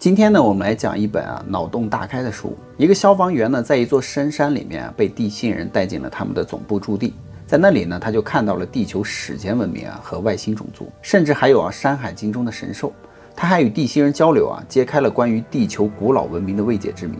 今天呢，我们来讲一本脑洞大开的书。一个消防员呢，在一座深山里面被地心人带进了他们的总部驻地，在那里呢，他就看到了地球史前文明和外星种族，甚至还有山海经中的神兽。他还与地心人交流揭开了关于地球古老文明的未解之谜。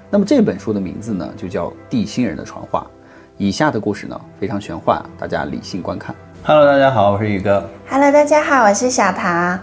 那么这本书的名字呢，就叫《地心人的传话》。以下的故事呢，非常玄幻，大家理性观看。Hello， 大家好，我是宇哥。Hello， 大家好，我是小唐。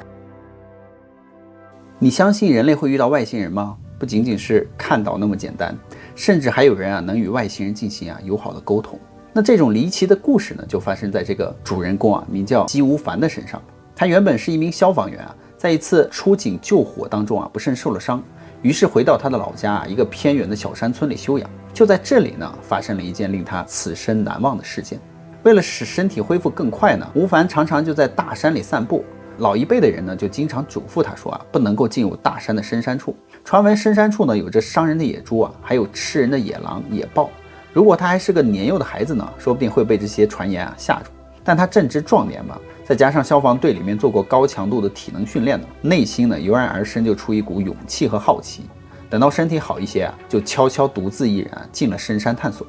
你相信人类会遇到外星人吗？不仅仅是看到那么简单，甚至还有人能与外星人进行友好的沟通。那这种离奇的故事呢，就发生在这个主人公名叫姬无烦的身上。他原本是一名消防员在一次出警救火当中不慎受了伤，于是回到他的老家一个偏远的小山村里休养。就在这里呢，发生了一件令他此生难忘的事件。为了使身体恢复更快呢，无烦常常就在大山里散步。老一辈的人呢，就经常嘱咐他说不能够进入大山的深山处。传闻深山处呢，有着伤人的野猪还有吃人的野狼、野豹。如果他还是个年幼的孩子呢，说不定会被这些传言吓住。但他正值壮年嘛，再加上消防队里面做过高强度的体能训练呢，内心呢油然而生就出一股勇气和好奇。等到身体好一些就悄悄独自一人进了深山探索。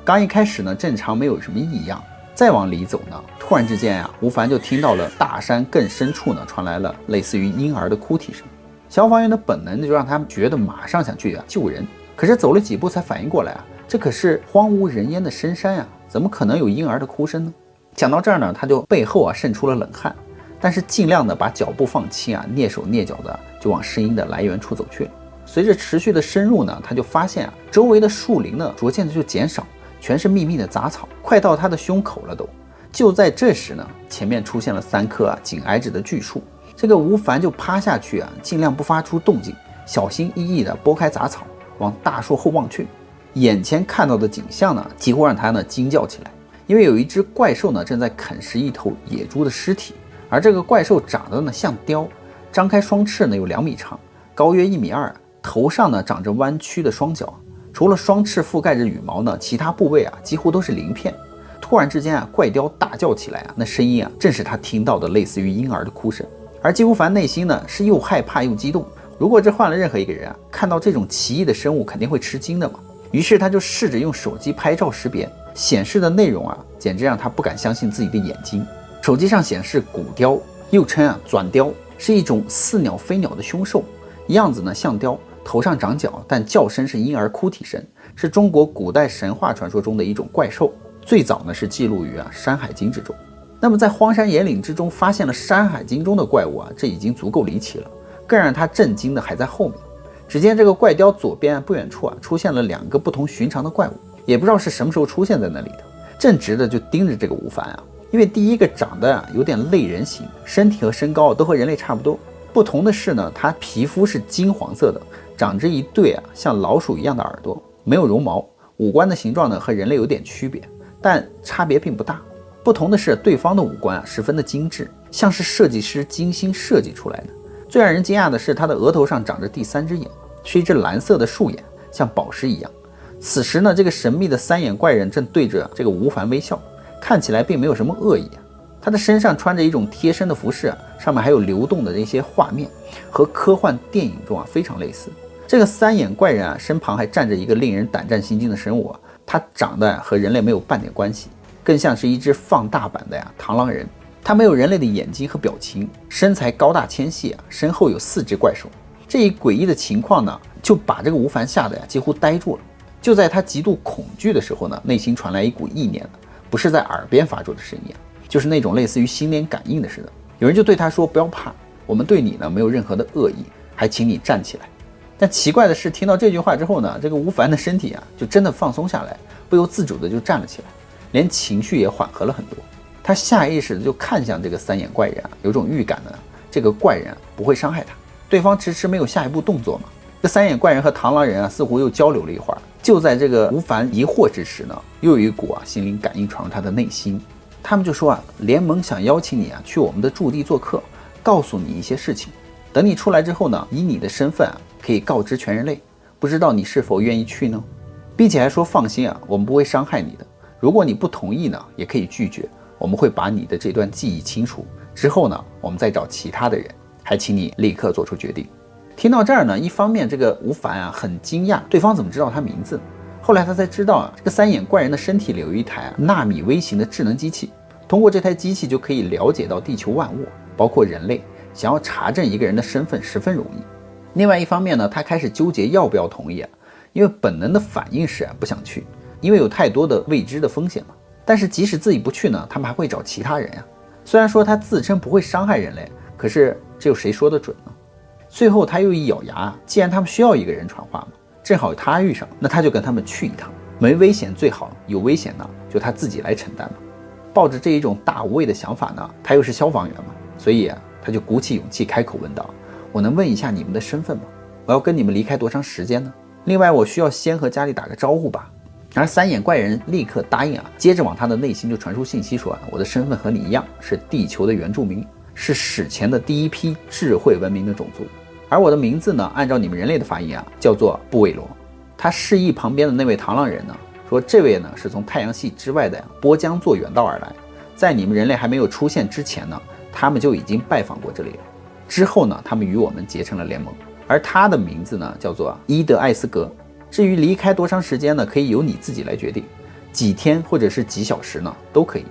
刚一开始呢，正常没有什么异样。再往里走呢，突然之间无烦就听到了大山更深处呢传来了类似于婴儿的哭啼声。消防员的本能就让他觉得马上想去救人，可是走了几步才反应过来这可是荒无人烟的深山怎么可能有婴儿的哭声呢？讲到这儿呢，他就背后渗出了冷汗，但是尽量的把脚步放轻蹑手蹑脚的就往声音的来源处走去了。随着持续的深入呢，他就发现周围的树林呢逐渐的就减少，全是密密的杂草，快到他的胸口了都。就在这时呢，前面出现了3棵紧挨着的巨树。这个无烦就趴下去尽量不发出动静，小心翼翼地拨开杂草，往大树后望去。眼前看到的景象呢，几乎让他惊叫起来，因为有一只怪兽呢正在啃食一头野猪的尸体，而这个怪兽长得呢像雕，张开双翅呢有2米长，高约1.2米，头上呢长着弯曲的双角，除了双翅覆盖着羽毛呢，其他部位几乎都是鳞片。突然之间怪雕大叫起来那声音正是他听到的类似于婴儿的哭声。而姬无烦内心呢是又害怕又激动，如果这换了任何一个人看到这种奇异的生物肯定会吃惊的嘛。于是他就试着用手机拍照识别，显示的内容简直让他不敢相信自己的眼睛。手机上显示古雕，又称转雕，是一种似鸟非鸟的凶兽，样子呢像雕，头上长角，但叫声是婴儿哭啼声，是中国古代神话传说中的一种怪兽。最早呢是记录于山海经之中。那么在荒山野岭之中发现了山海经中的怪物这已经足够离奇了。更让他震惊的还在后面。只见这个怪雕左边不远处出现了2个不同寻常的怪物，也不知道是什么时候出现在那里的，正直的就盯着这个无烦因为第一个长得有点类人形，身体和身高都和人类差不多，不同的是呢，它皮肤是金黄色的，长着一对像老鼠一样的耳朵，没有绒毛，五官的形状呢和人类有点区别，但差别并不大。不同的是对方的五官十分的精致，像是设计师精心设计出来的。最让人惊讶的是他的额头上长着第3只眼，是一只蓝色的树眼，像宝石一样。此时呢，这个神秘的3眼怪人正对着这个无烦微笑，看起来并没有什么恶意他的身上穿着一种贴身的服饰上面还有流动的这些画面，和科幻电影中非常类似。这个3眼怪人身旁还站着一个令人胆战心惊的生物他长得和人类没有半点关系，更像是一只放大版的螳螂人。他没有人类的眼睛和表情，身材高大纤细身后有4只怪兽。这一诡异的情况呢，就把这个无烦吓得几乎呆住了。就在他极度恐惧的时候呢，内心传来一股意念不是在耳边发出的声音就是那种类似于心灵感应的似的。有人就对他说，不要怕，我们对你呢没有任何的恶意，还请你站起来。但奇怪的是，听到这句话之后呢，这个无烦的身体就真的放松下来，不由自主的就站了起来，连情绪也缓和了很多。他下意识的就看向这个3眼怪人有种预感呢，这个怪人不会伤害他。对方迟迟没有下一步动作嘛，这3眼怪人和螳螂人似乎又交流了一会儿。就在这个无烦疑惑之时呢，又有一股心灵感应传入他的内心。他们就说联盟想邀请你去我们的驻地做客，告诉你一些事情，等你出来之后呢，以你的身份可以告知全人类，不知道你是否愿意去呢？并且还说放心我们不会伤害你的，如果你不同意呢，也可以拒绝，我们会把你的这段记忆清除，之后呢，我们再找其他的人，还请你立刻做出决定。听到这儿呢，一方面这个吴凡啊很惊讶，对方怎么知道他名字？后来他才知道啊，这个三眼怪人的身体里有一台纳米微型的智能机器，通过这台机器就可以了解到地球万物，包括人类，想要查证一个人的身份十分容易。另外一方面呢，他开始纠结要不要同意啊，因为本能的反应是不想去，因为有太多的未知的风险嘛。但是即使自己不去呢，他们还会找其他人啊。虽然说他自称不会伤害人类，可是这有谁说得准呢？最后他又一咬牙，既然他们需要一个人传话嘛，正好他遇上，那他就跟他们去一趟，没危险最好，有危险呢就他自己来承担嘛。抱着这一种大无畏的想法呢，他又是消防员嘛，所以他就鼓起勇气开口问道：我能问一下你们的身份吗？我要跟你们离开多长时间呢？另外我需要先和家里打个招呼吧。而三眼怪人立刻答应接着往他的内心就传输信息说我的身份和你一样，是地球的原住民，是史前的第一批智慧文明的种族。而我的名字呢，按照你们人类的发音叫做布韦罗。他示意旁边的那位螳螂人呢，说这位呢是从太阳系之外的波江座远道而来，在你们人类还没有出现之前呢，他们就已经拜访过这里了。之后呢，他们与我们结成了联盟，而他的名字呢叫做伊德艾斯格。至于离开多长时间呢，可以由你自己来决定，几天或者是几小时呢都可以。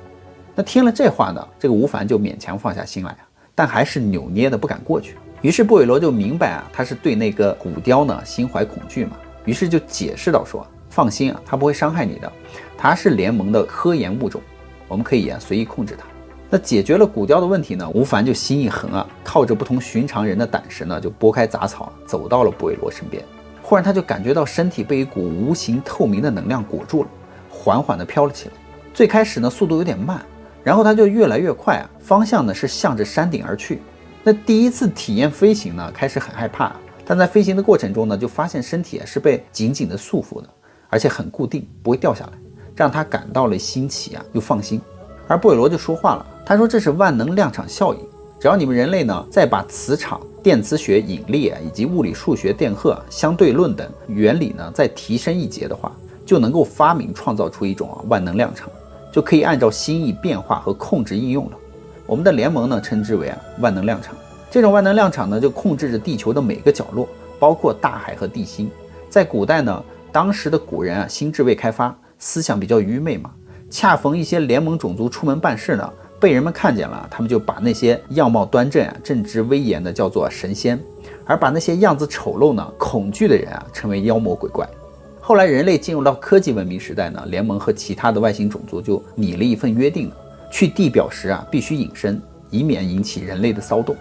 那听了这话呢，这个吴凡就勉强放下心来但还是扭捏的不敢过去。于是布韦罗就明白他是对那个骨雕呢心怀恐惧嘛，于是就解释到说放心他不会伤害你的，他是联盟的科研物种，我们可以随意控制他。那解决了骨雕的问题呢，吴凡就心一横靠着不同寻常人的胆识呢，就拨开杂草走到了布韦罗身边。忽然他就感觉到身体被一股无形透明的能量裹住了，缓缓地飘了起来。最开始呢速度有点慢，然后他就越来越快方向呢是向着山顶而去。那第一次体验飞行呢，开始很害怕，但在飞行的过程中呢，就发现身体是被紧紧的束缚的，而且很固定，不会掉下来，让他感到了新奇又放心。而布韦罗就说话了，他说这是万能量场效应，只要你们人类呢再把磁场、电磁学、引力以及物理数学、电荷、相对论等原理呢再提升一节的话，就能够发明创造出一种万能量场，就可以按照心意变化和控制应用了。我们的联盟呢称之为万能量场。这种万能量场呢就控制着地球的每个角落，包括大海和地心。在古代呢，当时的古人心智未开发，思想比较愚昧嘛，恰逢一些联盟种族出门办事呢，被人们看见了，他们就把那些样貌端正正直威严的叫做神仙，而把那些样子丑陋呢、恐惧的人称为妖魔鬼怪。后来人类进入到科技文明时代呢，联盟和其他的外星种族就拟了一份约定，去地表时必须隐身，以免引起人类的骚动。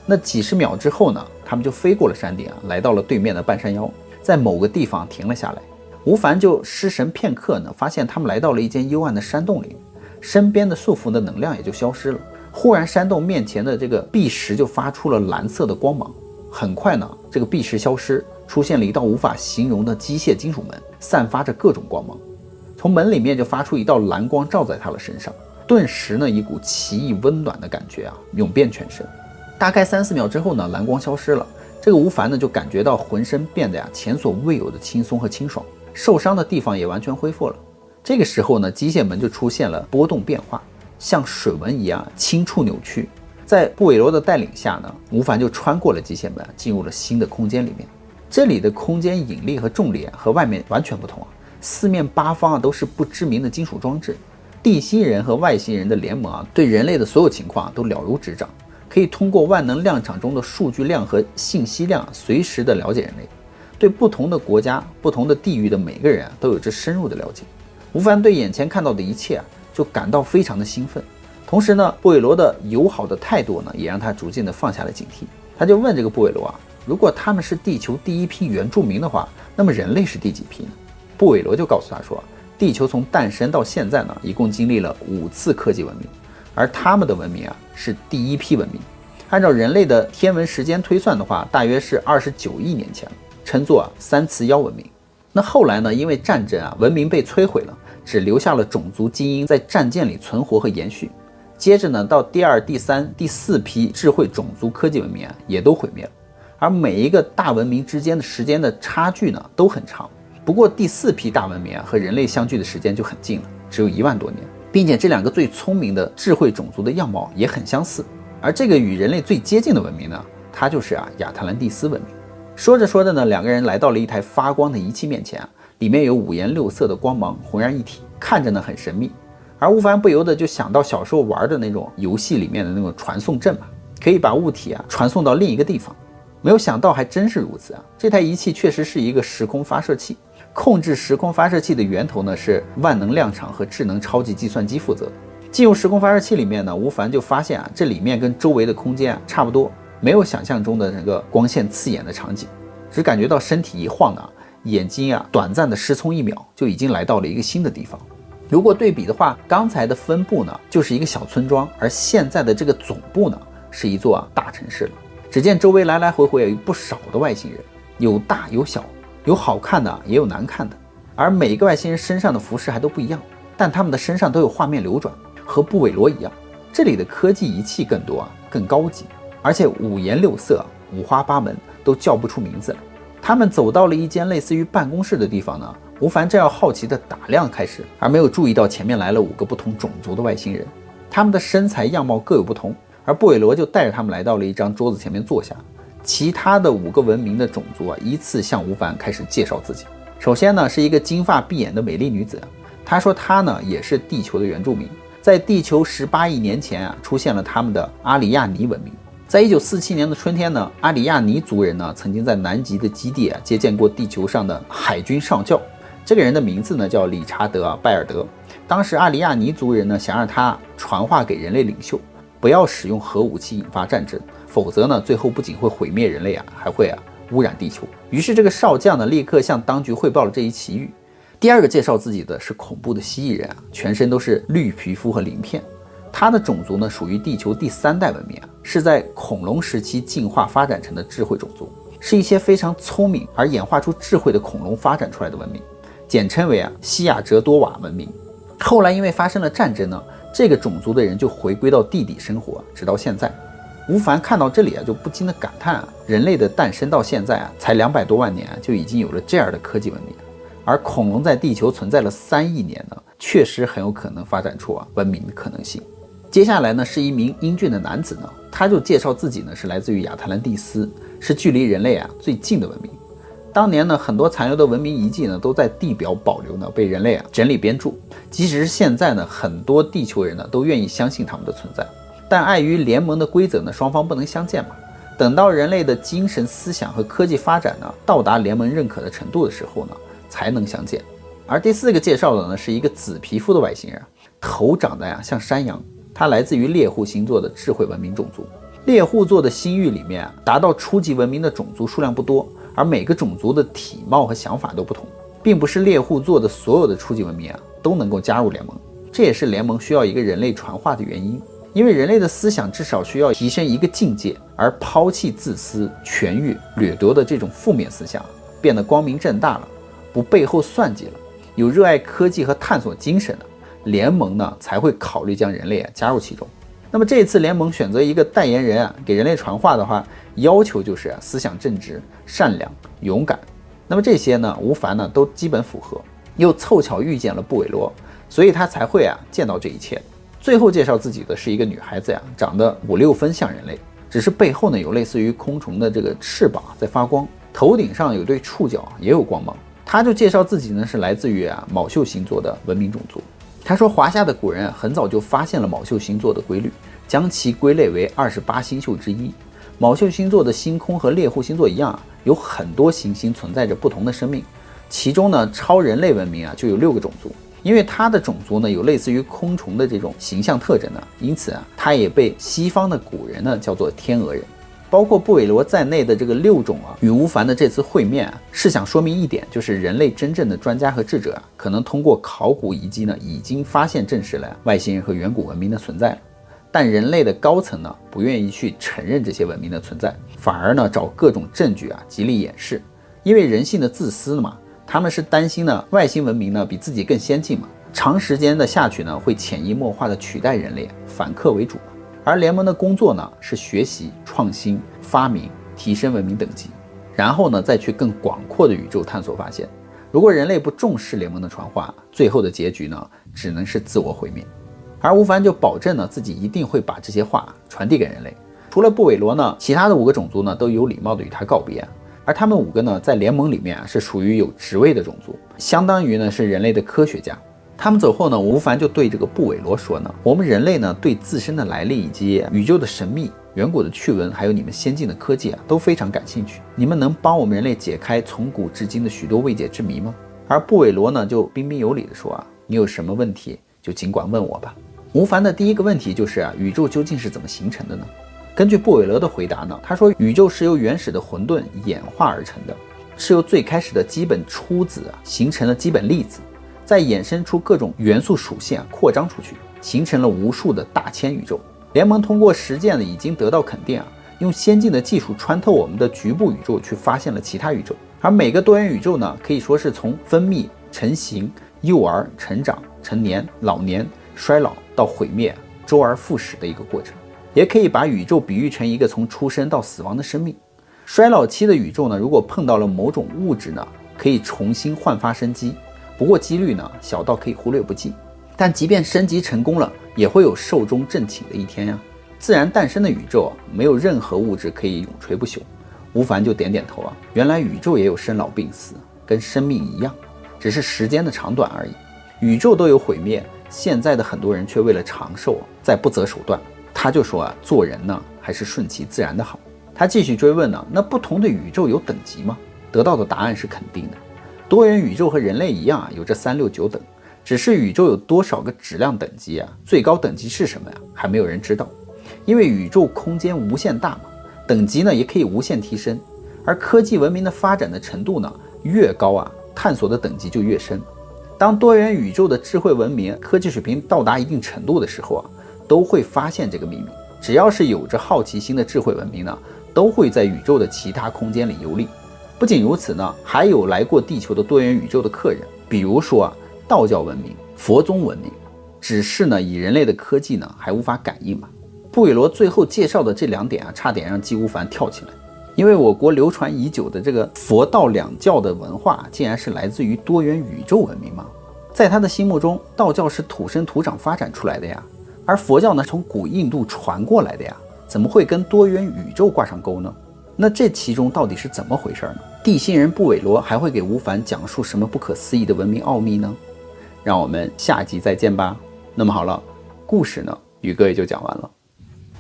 那几十秒之后呢，他们就飞过了山顶来到了对面的半山腰，在某个地方停了下来。吴凡就失神片刻呢，发现他们来到了一间幽暗的山洞里，身边的束缚的能量也就消失了。忽然山洞面前的这个壁石就发出了蓝色的光芒，很快呢，这个壁石消失，出现了一道无法形容的机械金属门，散发着各种光芒。从门里面就发出一道蓝光照在他的身上，顿时呢，一股奇异温暖的感觉涌遍全身。大概3-4秒之后呢，蓝光消失了，这个吴凡呢就感觉到浑身变得前所未有的轻松和清爽，受伤的地方也完全恢复了。这个时候呢，机械门就出现了波动变化，像水纹一样轻触扭曲。在布韦罗的带领下呢，吴凡就穿过了机械门，进入了新的空间里面。这里的空间引力和重力和外面完全不同四面八方都是不知名的金属装置。地心人和外星人的联盟对人类的所有情况都了如指掌，可以通过万能量场中的数据量和信息量随时的了解人类，对不同的国家、不同的地域的每个人都有着深入的了解。吴凡对眼前看到的一切就感到非常的兴奋，同时呢，布韦罗的友好的态度呢，也让他逐渐的放下了警惕。他就问这个布韦罗如果他们是地球第一批原住民的话，那么人类是第几批呢？布韦罗就告诉他说，地球从诞生到现在呢，一共经历了5次科技文明，而他们的文明是第一批文明。按照人类的天文时间推算的话，大约是29亿年前，称作3次妖文明。那后来呢，因为战争文明被摧毁了，只留下了种族基因在战舰里存活和延续。接着呢，到第2、第3、第4批智慧种族科技文明也都毁灭了。而每一个大文明之间的时间的差距呢都很长。不过第4批大文明和人类相距的时间就很近了，只有1万多年，并且这2个最聪明的智慧种族的样貌也很相似。而这个与人类最接近的文明呢，它就是亚特兰蒂斯文明。说着说着呢，两个人来到了一台发光的仪器面前里面有五颜六色的光芒浑然一体，看着呢很神秘。而吴凡不由得就想到小时候玩的那种游戏里面的那种传送阵嘛，可以把物体传送到另一个地方。没有想到还真是如此这台仪器确实是一个时空发射器。控制时空发射器的源头呢是万能量场和智能超级计算机负责的。进入时空发射器里面呢，吴凡就发现这里面跟周围的空间差不多，没有想象中的这个光线刺眼的场景，只感觉到身体一晃呢，眼睛短暂的失聪1秒，就已经来到了一个新的地方。如果对比的话，刚才的分部呢就是一个小村庄，而现在的这个总部呢是一座大城市了。只见周围来来回回有不少的外星人，有大有小，有好看的也有难看的，而每个外星人身上的服饰还都不一样，但他们的身上都有画面流转，和布韦罗一样。这里的科技仪器更多更高级，而且五颜六色，五花八门，都叫不出名字来。他们走到了一间类似于办公室的地方呢，吴凡正要好奇地打量开始，而没有注意到前面来了5个不同种族的外星人，他们的身材样貌各有不同。而布韦罗就带着他们来到了一张桌子前面坐下，其他的5个文明的种族依次向吴凡开始介绍自己。首先呢是一个金发碧眼的美丽女子，她说她呢也是地球的原住民，在地球18亿年前出现了他们的阿里亚尼文明。在1947年的春天呢，阿里亚尼族人呢曾经在南极的基地接见过地球上的海军上校，这个人的名字呢叫理查德·拜尔德。当时阿里亚尼族人呢想让他传话给人类领袖，不要使用核武器引发战争，否则呢最后不仅会毁灭人类还会污染地球。于是这个少将呢立刻向当局汇报了这一奇遇。第二个介绍自己的是恐怖的蜥蜴人全身都是绿皮肤和鳞片。他的种族呢属于地球第3代文明是在恐龙时期进化发展成的智慧种族，是一些非常聪明而演化出智慧的恐龙发展出来的文明，简称为西亚哲多瓦文明。后来因为发生了战争呢，这个种族的人就回归到地底生活，直到现在。吴凡看到这里就不禁的感叹人类的诞生到现在才200多万年就已经有了这样的科技文明，而恐龙在地球存在了3亿年呢，确实很有可能发展出文明的可能性。接下来呢是一名英俊的男子呢，他就介绍自己呢是来自于亚特兰蒂斯，是距离人类最近的文明。当年呢很多残留的文明遗迹呢都在地表保留呢，被人类整理编注。即使是现在呢很多地球人呢都愿意相信他们的存在，但碍于联盟的规则呢，双方不能相见嘛。等到人类的精神思想和科技发展呢到达联盟认可的程度的时候呢，才能相见。而第4个介绍的呢是一个紫皮肤的外星人，头长得像山羊，他来自于猎户星座的智慧文明种族。猎户座的星域里面达到初级文明的种族数量不多，而每个种族的体貌和想法都不同，并不是猎户座的所有的初级文明都能够加入联盟。这也是联盟需要一个人类传话的原因，因为人类的思想至少需要提升一个境界，而抛弃自私、权欲、掠夺的这种负面思想，变得光明正大了，不背后算计了，有热爱科技和探索精神了，联盟呢才会考虑将人类加入其中。那么这次联盟选择一个代言人给人类传话的话，要求就是思想正直、善良、勇敢。那么这些呢，吴凡呢都基本符合，又凑巧遇见了布韦罗，所以他才会见到这一切。最后介绍自己的是一个女孩子长得5、6分像人类，只是背后呢有类似于空虫的这个翅膀在发光，头顶上有对触角也有光芒。他就介绍自己呢是来自于卯宿星座的文明种族。他说华夏的古人很早就发现了卯宿星座的规律，将其归类为28星宿之一。卯宿星座的星空和猎户星座一样有很多行星存在着不同的生命，其中呢超人类文明就有6个种族。因为它的种族呢有类似于空虫的这种形象特征呢，因此它也被西方的古人呢叫做天鹅人。包括布韦罗在内的这个6种与吴凡的这次会面是想说明一点，就是人类真正的专家和智者可能通过考古遗迹呢已经发现证实了外星人和远古文明的存在了，但人类的高层呢不愿意去承认这些文明的存在，反而呢找各种证据极力掩饰。因为人性的自私嘛，他们是担心呢外星文明呢比自己更先进嘛，长时间的下去呢会潜移默化的取代人类，反客为主嘛。而联盟的工作呢是学习、创新、发明、提升文明等级，然后呢再去更广阔的宇宙探索发现。如果人类不重视联盟的传话，最后的结局呢只能是自我毁灭。而吴凡就保证呢自己一定会把这些话传递给人类。除了布韦罗呢，其他的5个种族呢都有礼貌的与他告别，而他们5个呢在联盟里面是属于有职位的种族，相当于呢是人类的科学家。他们走后呢，吴凡就对这个布韦罗说呢，我们人类呢对自身的来历以及宇宙的神秘、远古的趣闻，还有你们先进的科技都非常感兴趣。你们能帮我们人类解开从古至今的许多未解之谜吗？而布韦罗呢就彬彬有礼的说你有什么问题就尽管问我吧。吴凡的第一个问题就是宇宙究竟是怎么形成的呢？根据布韦罗的回答呢，他说宇宙是由原始的混沌演化而成的，是由最开始的基本初子形成了基本粒子，再衍生出各种元素属性扩张出去，形成了无数的大千宇宙。联盟通过实践已经得到肯定用先进的技术穿透我们的局部宇宙去发现了其他宇宙。而每个多元宇宙呢，可以说是从分泌、成型、幼儿、成长、成年、老年、衰老到毁灭，周而复始的一个过程。也可以把宇宙比喻成一个从出生到死亡的生命。衰老期的宇宙呢，如果碰到了某种物质呢，可以重新焕发生机，不过几率呢小到可以忽略不计。但即便升级成功了，也会有寿终正寝的一天呀。自然诞生的宇宙没有任何物质可以永垂不朽。吴凡就点点头原来宇宙也有生老病死，跟生命一样，只是时间的长短而已。宇宙都有毁灭，现在的很多人却为了长寿在不择手段。他就说做人呢还是顺其自然的好。他继续追问那不同的宇宙有等级吗？得到的答案是肯定的。多元宇宙和人类一样有着3、6、9等，只是宇宙有多少个质量等级最高等级是什么还没有人知道。因为宇宙空间无限大嘛，等级呢也可以无限提升。而科技文明的发展的程度呢越高探索的等级就越深。当多元宇宙的智慧文明科技水平到达一定程度的时候都会发现这个秘密。只要是有着好奇心的智慧文明呢，都会在宇宙的其他空间里游历。不仅如此呢，还有来过地球的多元宇宙的客人，比如说道教文明、佛宗文明，只是呢以人类的科技呢还无法感应嘛。布韦罗最后介绍的这2点差点让纪无凡跳起来。因为我国流传已久的这个佛道两教的文化，竟然是来自于多元宇宙文明吗？在他的心目中，道教是土生土长发展出来的呀。而佛教呢，从古印度传过来的呀，怎么会跟多元宇宙挂上钩呢？那这其中到底是怎么回事呢？地心人布韦罗还会给吴凡讲述什么不可思议的文明奥秘呢？让我们下集再见吧。那么好了，故事呢，宇哥也就讲完了。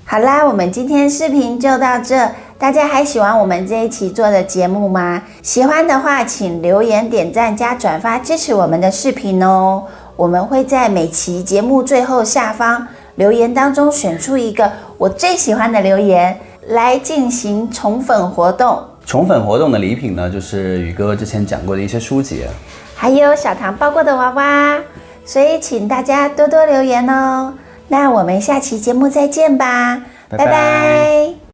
好啦，我们今天视频就到这。大家还喜欢我们这一期做的节目吗？喜欢的话，请留言、点赞加转发支持我们的视频哦。我们会在每期节目最后下方留言当中选出一个我最喜欢的留言来进行宠粉活动。宠粉活动的礼品呢，就是宇哥之前讲过的一些书籍，还有小糖抱过的娃娃，所以请大家多多留言哦。那我们下期节目再见吧，拜拜。